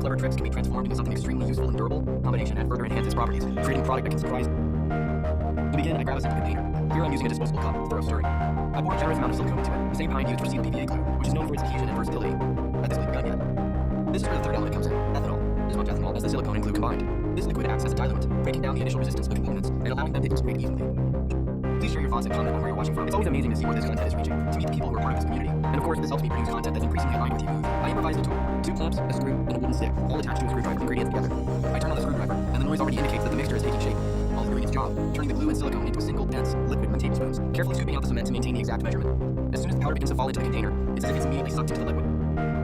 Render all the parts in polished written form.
clever tricks can be transformed into something extremely useful and durable, combination and further enhance its properties, creating a product that can surprise. To begin, I grab a simple container. Here I'm using a disposable cup with thorough stirring. I pour a generous amount of silicone into it, the same kind used for sealed PVA glue, which is known for its adhesion and versatility. At this begun yet. This is where the third element comes in, ethanol. As much ethanol as the silicone and glue combined. This liquid acts as a diluent, breaking down the initial resistance of the components and allowing them to integrate evenly. Please share your thoughts and comment on where you're watching from. It's always amazing to see where this content is reaching, to meet the people who are part of this community. And of course, this helps me produce content that's increasingly aligned with you. I improvised a tool, 2 clamps, a screw, and a wooden stick, all attached to a screwdriver ingredients together. I turn on the screwdriver, and the noise already indicates that the mixture is taking shape. While it's doing its job, turning the glue and silicone into a single, dense liquid with tablespoons, carefully scooping out the cement to maintain the exact measurement. As soon as the powder begins to fall into the container, it's as if it's immediately sucked into the liquid,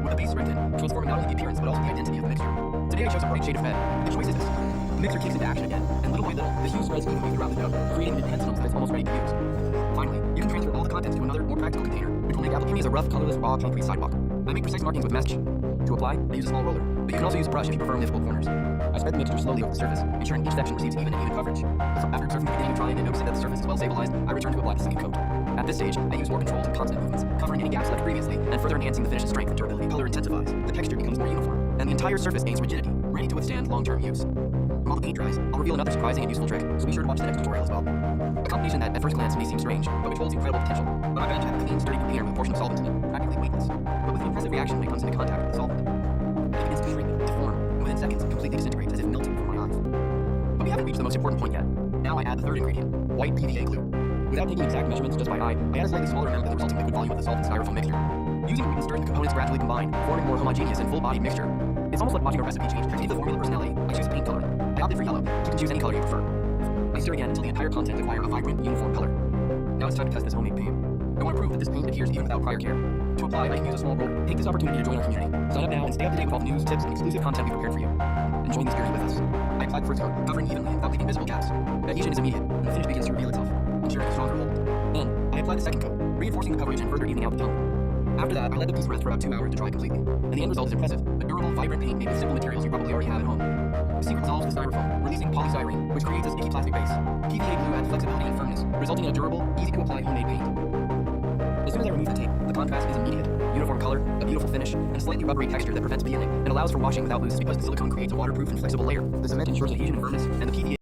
with the base strengthened, transforming not only the appearance but also the identity of the mixture. Today I chose a bright shade of red. The choice is this. The mixer kicks into action again, and little by little, the hue spreads evenly throughout the dough, creating an intense film that is almost ready to use. Finally, you can transfer all the contents to another, more practical container, which will make appliquing as a rough, colorless, raw, concrete sidewalk. I make precise markings with mesh. To apply, I use a small roller, but you can also use a brush if you prefer difficult corners. I spread the mixture slowly over the surface, ensuring each section receives even and even coverage. After observing the beginning of trying and noticing that the surface is well stabilized, I return to apply the second coat. At this stage, I use more controls and constant movements, covering any gaps left previously, and further enhancing the finish's strength and durability. Color intensifies, the texture becomes more uniform, and the entire surface gains rigidity, ready to withstand long-term use. While the paint dries, I'll reveal another surprising and useful trick, so be sure to watch the next tutorial as well. A combination that at first glance may seem strange, but which holds incredible potential. But I managed to have a clean, sturdy container with a portion of solvent in it, practically weightless, but with an impressive reaction when it comes into contact with the solvent. It begins to shrink, deform, and within seconds completely disintegrates as if melting before my eyes. But we haven't reached the most important point yet. Now I add the third ingredient, white PVA glue. Without taking exact measurements just by eye, I add a slightly smaller amount than the resulting liquid volume of the solvent styrofoam mixture. Using glue and stirring the components gradually combine, forming a more homogeneous and full-bodied mixture. It's almost like watching a recipe change. To give the formula personality, I choose paint color. I opted for yellow. You can choose any color you prefer. I stir again until the entire contents acquire a vibrant, uniform color. Now it's time to test this homemade paint. I want to prove that this paint adheres even without prior care. To apply, I can use a small roller. Take this opportunity to join our community. Sign up now and stay up to date with all the news, tips, and exclusive content we prepared for you. And join this journey with us. I applied the first coat, covering evenly without leaving visible gaps. Adhesion is immediate, and the finish begins to reveal itself, ensuring a stronger hold. Then, I apply the second coat, reinforcing the coverage and further evening out the tone. After that, I let the piece rest for about 2 hours to dry completely, and the end result is impressive. A durable, vibrant paint made with simple materials you probably already have at home. The secret dissolves the styrofoam, releasing polystyrene, which creates a sticky plastic base. PVA glue adds flexibility and firmness, resulting in a durable, easy-to-apply homemade paint. As soon as I remove the tape, the contrast is immediate. Uniform color, a beautiful finish, and a slightly rubbery texture that prevents peeling, and allows for washing without loose because the silicone creates a waterproof and flexible layer. The cement ensures adhesion and firmness, and the PVA